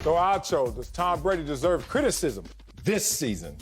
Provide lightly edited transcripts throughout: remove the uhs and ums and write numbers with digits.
So, Acho, does Tom Brady deserve criticism this season?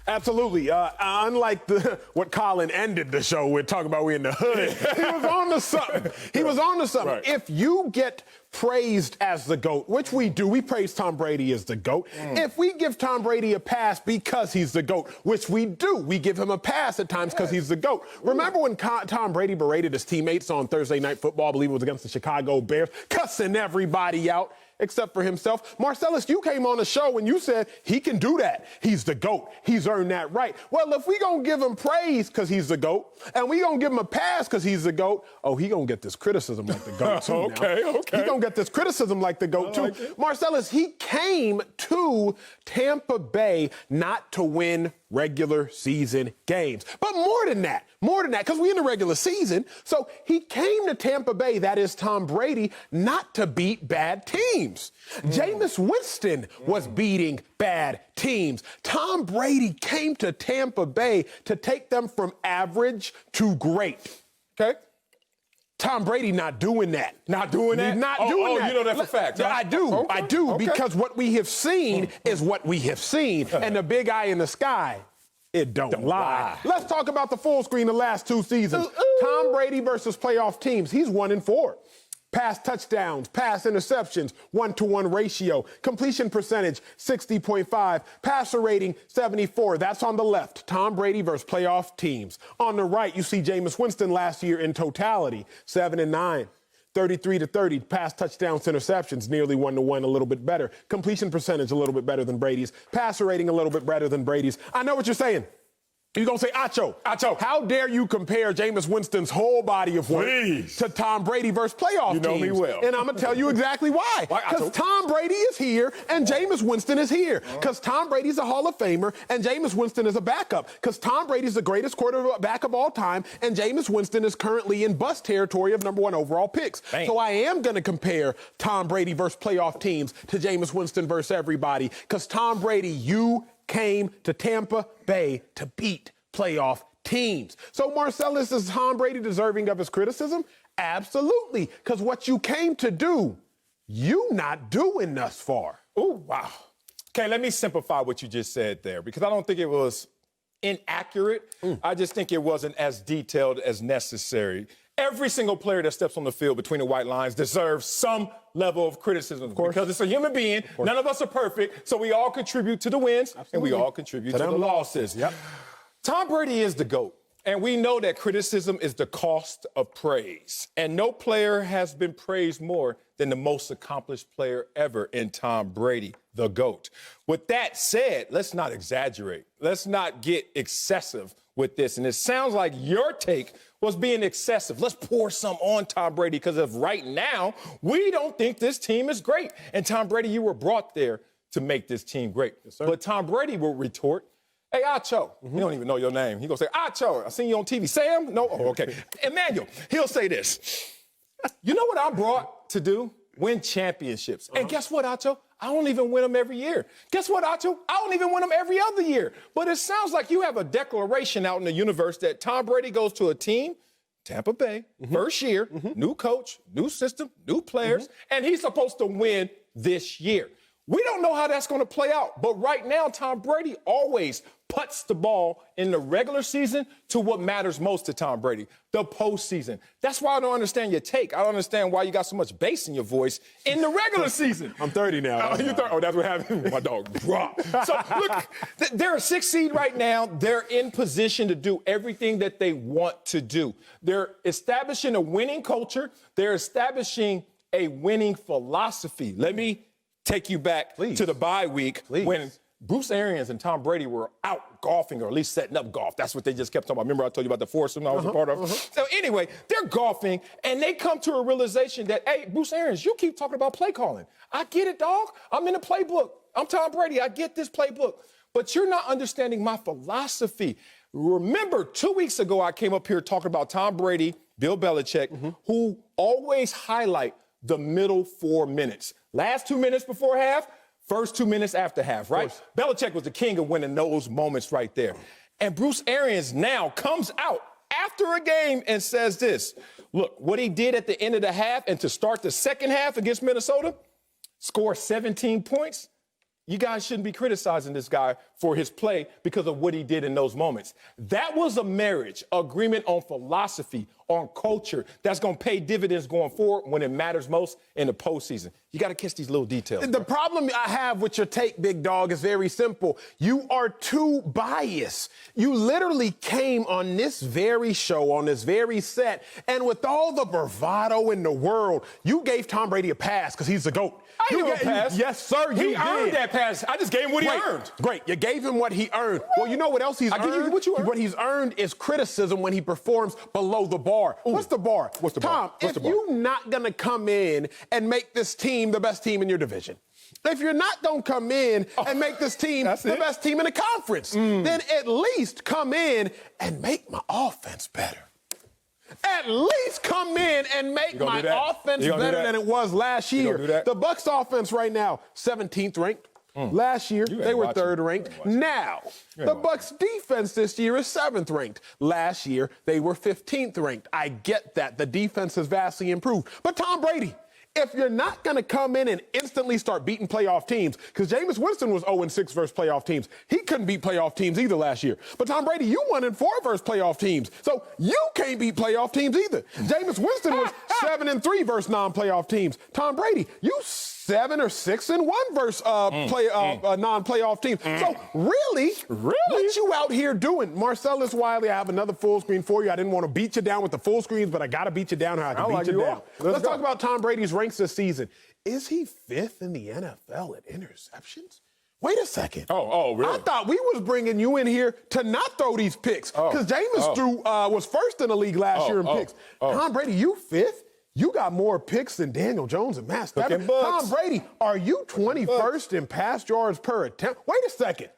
Absolutely. Unlike what Colin ended the show with, talking about we in the hood, he was on to something. He was on to something. Right. If you get praised as the GOAT, which we do, we praise Tom Brady as the GOAT. If we give Tom Brady a pass because he's the GOAT, which we do, we give him a pass at times because he's the GOAT. Remember when Tom Brady berated his teammates on Thursday Night Football, I believe it was against the Chicago Bears, cussing everybody out except for himself? Marcellus, you came on the show and you said he can do that. He's the GOAT. He's earned that right. Well, if we gonna give him praise because he's the GOAT, and we gonna give him a pass because he's the GOAT, oh, he gonna get this criticism like the GOAT too. Okay. He gonna get this criticism like the GOAT too. Marcellus, he came to Tampa Bay not to win regular season games. But more than that, because we in the regular season. So he came to Tampa Bay, that is Tom Brady, not to beat bad teams. Jameis Winston was beating bad teams. Tom Brady came to Tampa Bay to take them from average to great. Okay? Tom Brady not doing that. Not doing that? Not doing that. You know that for fact. I do. Okay. I do, Okay. because what we have seen is what we have seen. And the big eye in the sky, it don't lie. Let's talk about the full screen the last two seasons. Tom Brady versus playoff teams. He's 1-4. Pass touchdowns, pass interceptions, 1-to-1 ratio. Completion percentage, 60.5. Passer rating, 74. That's on the left. Tom Brady versus playoff teams. On the right, you see Jameis Winston last year in totality, 7-9. 33-30, pass touchdowns, interceptions, nearly 1-to-1, a little bit better. Completion percentage, a little bit better than Brady's. Passer rating, a little bit better than Brady's. I know what you're saying. You're going to say, Acho, how dare you compare Jameis Winston's whole body of work to Tom Brady versus playoff teams? You know me well. And I'm going to tell you exactly why. Because Tom Brady is here and Jameis Winston is here. Because Tom Brady's a Hall of Famer and Jameis Winston is a backup. Because Tom Brady's the greatest quarterback of all time and Jameis Winston is currently in bust territory of #1 overall picks. Bang. So I am going to compare Tom Brady versus playoff teams to Jameis Winston versus everybody. Because Tom Brady, you came to Tampa Bay to beat playoff teams. So Marcellus, is Tom Brady deserving of his criticism? Absolutely. Because what you came to do, you not doing thus far. Oh, wow. Okay, let me simplify what you just said there, because I don't think it was inaccurate. I just think it wasn't as detailed as necessary. Every single player that steps on the field between the white lines deserves some level of criticism, because it's a human being. None of us are perfect, so we all contribute to the wins, and we all contribute to the losses. Yep. Tom Brady is the GOAT, and we know that criticism is the cost of praise. And no player has been praised more than the most accomplished player ever in Tom Brady, the GOAT. With that said, let's not exaggerate. Let's not get excessive with this. And it sounds like your take was being excessive. Let's pour some on Tom Brady, because of right now, we don't think this team is great. And Tom Brady, you were brought there to make this team great. Yes, sir. But Tom Brady will retort, hey, Acho. He don't even know your name. He gonna say, Acho, I seen you on TV. Sam? No? Oh, okay. Emmanuel. He'll say this. You know what I'm brought to do? Win championships. And guess what, Acho? I don't even win them every year. Guess what, Acho? I don't even win them every other year. But it sounds like you have a declaration out in the universe that Tom Brady goes to a team, Tampa Bay, first year, new coach, new system, new players, and he's supposed to win this year. We don't know how that's going to play out, but right now, Tom Brady always puts the ball in the regular season to what matters most to Tom Brady, the postseason. That's why I don't understand your take. I don't understand why you got so much bass in your voice in the regular season. I'm 30 now. Oh, that's what happened. My dog dropped. So, look, they're a 6th seed right now. They're in position to do everything that they want to do. They're establishing a winning culture. They're establishing a winning philosophy. Let me take you back to the bye week when Bruce Arians and Tom Brady were out golfing, or at least setting up golf. That's what they just kept talking about. Remember I told you about the foursome I was a part of? So anyway, they're golfing, and they come to a realization that, hey, Bruce Arians, you keep talking about play calling. I get it, dog. I'm in the playbook. I'm Tom Brady. I get this playbook. But you're not understanding my philosophy. Remember, 2 weeks ago, I came up here talking about Tom Brady, Bill Belichick, who always highlight the middle 4 minutes. Last 2 minutes before half, first 2 minutes after half, right? Belichick was the king of winning those moments right there. And Bruce Arians now comes out after a game and says this. Look, what he did at the end of the half and to start the second half against Minnesota, score 17 points, you guys shouldn't be criticizing this guy for his play because of what he did in those moments. That was a marriage, agreement on philosophy, on culture that's going to pay dividends going forward when it matters most in the postseason. You got to catch these little details. The problem I have with your take, big dog, is very simple. You are too biased. You literally came on this very show, on this very set, and with all the bravado in the world, you gave Tom Brady a pass because he's the GOAT. I gave him a pass. Yes, sir, you He earned that pass. I just gave him what he earned. Great. You gave him what he earned. Well, you know what else he's earned? I give you what you earned. What he's earned is criticism when he performs below the bar. Ooh. What's the bar? What's the Tom, bar? What's if the bar? you're not going to come in and make this team the best team in your division, if you're not going to come in and make this team the best team in the conference, then at least come in and make my offense better. At least come in and make my offense better than it was last year. The Bucs offense right now, 17th ranked. Last year, they were 3rd ranked. Now, the Bucs defense this year is 7th ranked. Last year, they were 15th ranked. I get that. The defense has vastly improved. But Tom Brady, if you're not going to come in and instantly start beating playoff teams, because Jameis Winston was 0-6 versus playoff teams. He couldn't beat playoff teams either last year. But Tom Brady, you 1-4 versus playoff teams. So you can't beat playoff teams either. Jameis Winston was 7-3 versus non-playoff teams. Tom Brady, you 7 or 6-1 versus non-playoff teams. So really, what you out here doing? Marcellus, Wiley, I have another full screen for you. I didn't want to beat you down with the full screens, but I got to beat you down how I can beat you down. Let's talk about Tom Brady's ranks this season. Is he 5th in the NFL at interceptions? Wait a second. Oh, really? I thought we was bringing you in here to not throw these picks because Jameis was 1st in the league last year in picks. Tom Brady, you 5th? You got more picks than Daniel Jones and Matt Stafford. Tom Brady, are you 21st in pass yards per attempt? Wait a second.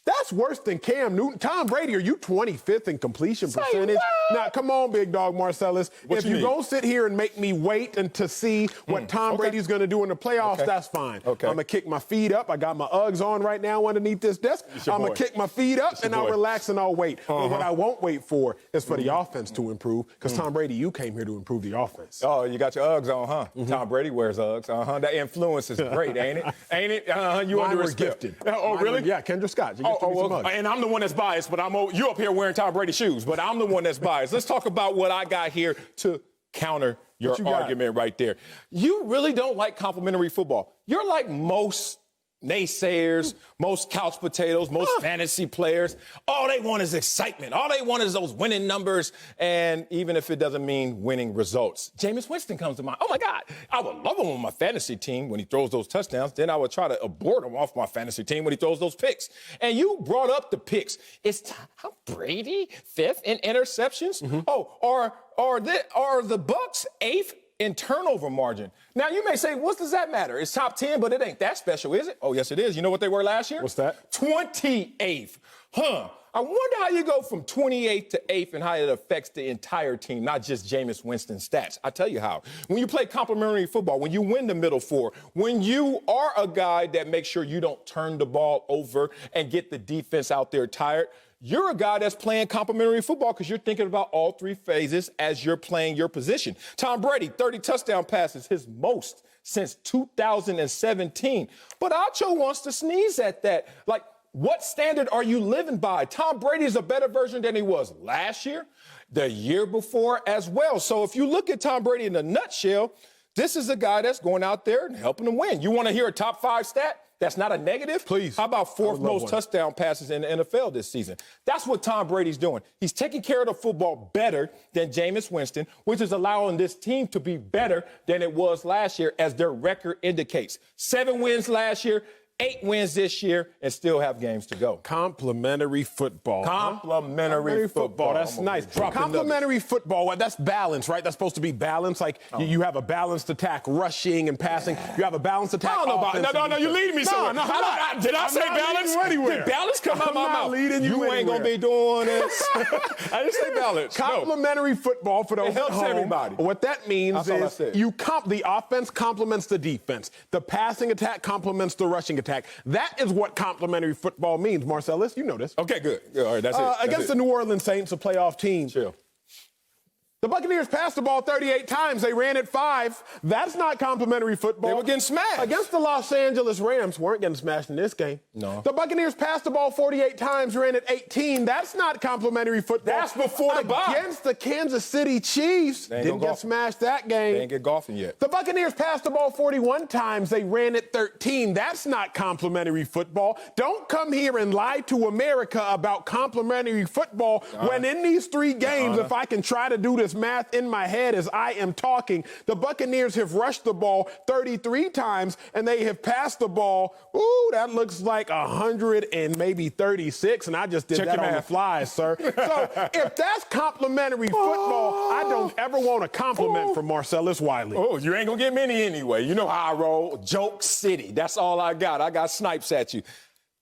That's worse than Cam Newton. Tom Brady, are you 25th in completion percentage? Now, come on, big dog Marcellus. If you're going to sit here and make me wait and to see what Tom Brady's going to do in the playoffs, that's fine. I'm going to kick my feet up. I got my Uggs on right now underneath this desk. I'm going to kick my feet up, and I'll relax and I'll wait. But what I won't wait for is for the offense to improve, because Tom Brady, you came here to improve the offense. Oh, you got your Uggs on, huh? Tom Brady wears Uggs. That influence is great, ain't it? Ain't it? You Mine under were gifted. Oh, really? Yeah, Kendra Scott. You get and I'm the one that's biased, but you up here wearing Tom Brady shoes, but I'm the one that's biased. Let's talk about what I got here to counter your argument right there. You really don't like complimentary football. You're like most naysayers, most couch potatoes, most fantasy players. All they want is excitement. All they want is those winning numbers, and even if it doesn't mean winning results. Jameis Winston comes to mind. Oh, my God. I would love him on my fantasy team when he throws those touchdowns. Then I would try to abort him off my fantasy team when he throws those picks. And you brought up the picks. Is Tom Brady 5th in interceptions? Are the Bucs 8th in turnover margin? Now, you may say, what does that matter? It's top 10, but it ain't that special, is it? Oh, yes, it is. You know what they were last year? What's that? 28th. I wonder how you go from 28th to 8th and how it affects the entire team, not just Jameis Winston's stats. I tell you how. When you play complimentary football, when you win the middle four, when you are a guy that makes sure you don't turn the ball over and get the defense out there tired, you're a guy that's playing complimentary football because you're thinking about all 3 phases as you're playing your position. Tom Brady, 30 touchdown passes, his most since 2017. But Acho wants to sneeze at that. Like, what standard are you living by? Tom Brady is a better version than he was last year, the year before as well. So if you look at Tom Brady in a nutshell, this is a guy that's going out there and helping them win. You want to hear a top 5 stat? That's not a negative? Please. How about 4th most touchdown passes in the NFL this season? That's what Tom Brady's doing. He's taking care of the football better than Jameis Winston, which is allowing this team to be better than it was last year, as their record indicates. 7 wins last year, 8 wins this year, and still have games to go. Complimentary football. Complimentary football. That's nice. Complimentary football, that's balance, right? That's supposed to be balance. Like, you have a balanced attack, rushing and passing. You have a balanced attack. No, you're leading me somewhere. Did I say balance? Did balance come out of my mouth? You ain't going to be doing this. I didn't say balance. Complimentary football, for those it helps at home, everybody. What that means is the offense complements the defense. The passing attack complements the rushing attack. That is what complimentary football means, Marcellus. You know this. Okay, good. All right, that's it. Against the New Orleans Saints, a playoff team. Chill. The Buccaneers passed the ball 38 times. They ran it 5. That's not complimentary football. They were getting smashed. Against the Los Angeles Rams, weren't getting smashed in this game. No. The Buccaneers passed the ball 48 times, ran it 18. That's not complimentary football. That's before the bye. Against the Kansas City Chiefs, didn't get smashed that game. They ain't get golfing yet. The Buccaneers passed the ball 41 times. They ran it 13. That's not complimentary football. Don't come here and lie to America about complimentary football when in these 3 games, if I can try to do this math in my head as I am talking, the Buccaneers have rushed the ball 33 times and they have passed the ball. Ooh, that looks like 100 and maybe 36, and I just did that on the fly, sir. So if that's complimentary football, I don't ever want a compliment from Marcellus Wiley. Oh, you ain't gonna get many anyway. You know how I roll. Joke City. That's all I got. I got snipes at you.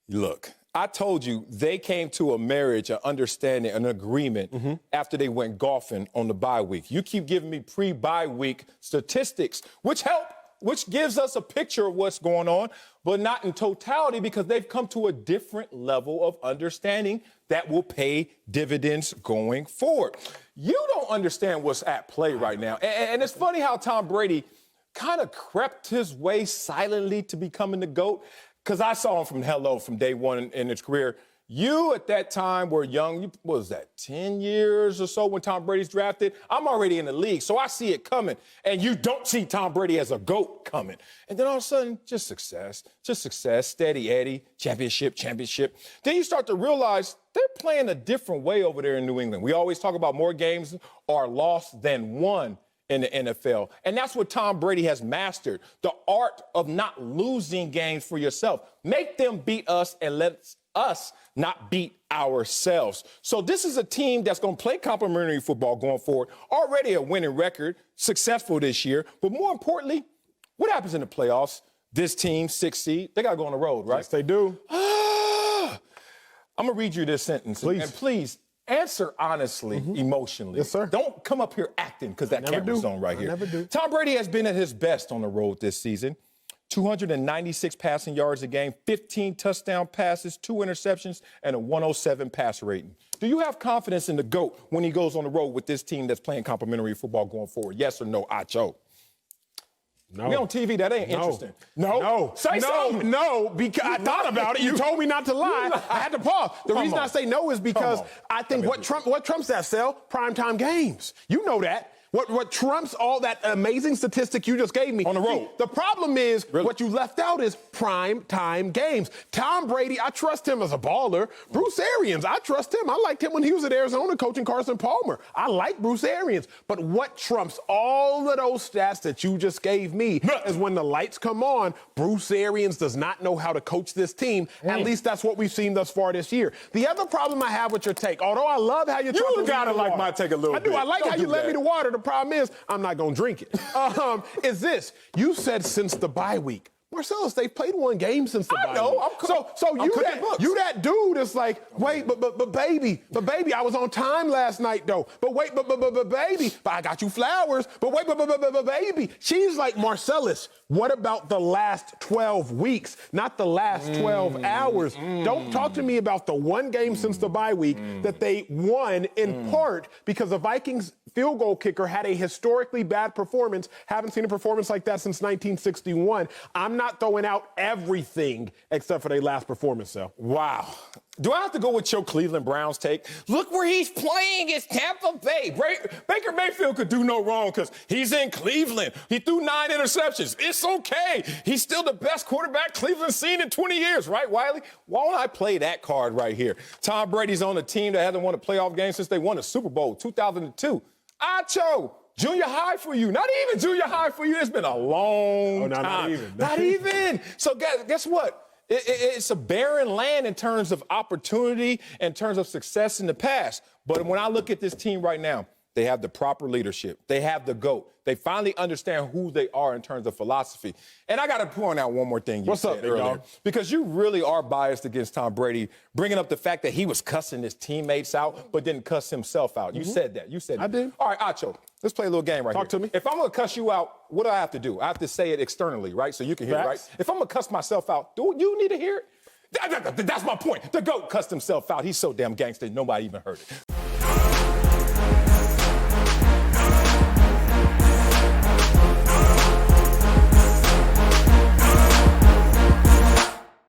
Look, I told you they came to a marriage, an understanding, an agreement after they went golfing on the bye week. You keep giving me pre-bye week statistics, which gives us a picture of what's going on, but not in totality because they've come to a different level of understanding that will pay dividends going forward. You don't understand what's at play right now. And it's funny how Tom Brady kind of crept his way silently to becoming the GOAT. Because I saw him from day one in his career. You, at that time, were young. What was that, 10 years or so when Tom Brady's drafted? I'm already in the league, so I see it coming. And you don't see Tom Brady as a GOAT coming. And then all of a sudden, just success, steady Eddie, championship. Then you start to realize they're playing a different way over there in New England. We always talk about more games are lost than won in the NFL. And that's what Tom Brady has mastered, the art of not losing games for yourself. Make them beat us and let us not beat ourselves. So this is a team that's going to play complimentary football going forward, already a winning record, successful this year. But more importantly, what happens in the playoffs? This team, 6th seed, they got to go on the road, right? Yes, they do. I'm going to read you this sentence. Please. And please, answer honestly, emotionally. Yes, sir. Don't come up here acting because that camera's on right here. Never do. Tom Brady has been at his best on the road this season. 296 passing yards a game, 15 touchdown passes, 2 interceptions, and a 107 passer rating. Do you have confidence in the GOAT when he goes on the road with this team that's playing complimentary football going forward? Yes or no, Acho? No. We on TV. That ain't interesting. No. Say something. No, because I thought about it. You told me not to lie. I had to pause. The reason I say no is because I think what trumps that sell? Primetime games. You know that. What trumps all that amazing statistic you just gave me? On the road. The problem is what you left out is prime time games. Tom Brady, I trust him as a baller. Bruce Arians, I trust him. I liked him when he was at Arizona coaching Carson Palmer. I like Bruce Arians. But what trumps all of those stats that you just gave me is when the lights come on, Bruce Arians does not know how to coach this team. At least that's what we've seen thus far this year. The other problem I have with your take, although I love how you gotta like my take a little bit. I do. I like how you led me to water. The problem is I'm not going to drink it. Is this, you said since the bye week. Marcellus, they've played 1 game since the bye week. You that dude is like, wait, but baby, I was on time last night though. But wait, but baby, but I got you flowers. But wait, but baby. She's like, Marcellus, what about the last 12 weeks, not the last 12 hours? Don't talk to me about the 1 game since the bye week that they won in part because the Vikings field goal kicker had a historically bad performance. Haven't seen a performance like that since 1961. I'm not throwing out everything except for their last performance, though. Wow. Do I have to go with your Cleveland Browns take? Look where he's playing. It's Tampa Bay. Baker Mayfield could do no wrong because he's in Cleveland. He threw 9 interceptions. It's okay. He's still the best quarterback Cleveland's seen in 20 years, right, Wiley? Why don't I play that card right here? Tom Brady's on a team that hasn't won a playoff game since they won the Super Bowl, 2002. Acho, junior high for you. Not even junior high for you. It's been a long time. Not even. So guess what? It's a barren land in terms of opportunity, in terms of success in the past. But when I look at this team right now, they have the proper leadership. They have the GOAT. They finally understand who they are in terms of philosophy. And I got to point out one more thing you said earlier. Because you really are biased against Tom Brady, bringing up the fact that he was cussing his teammates out, but didn't cuss himself out. You said that. You said that. I did. All right, Acho, let's play a little game right here. Talk to me. If I'm going to cuss you out, what do I have to do? I have to say it externally, right? So you can hear it, right? If I'm going to cuss myself out, do you need to hear it? That's my point. The GOAT cussed himself out. He's so damn gangster, nobody even heard it.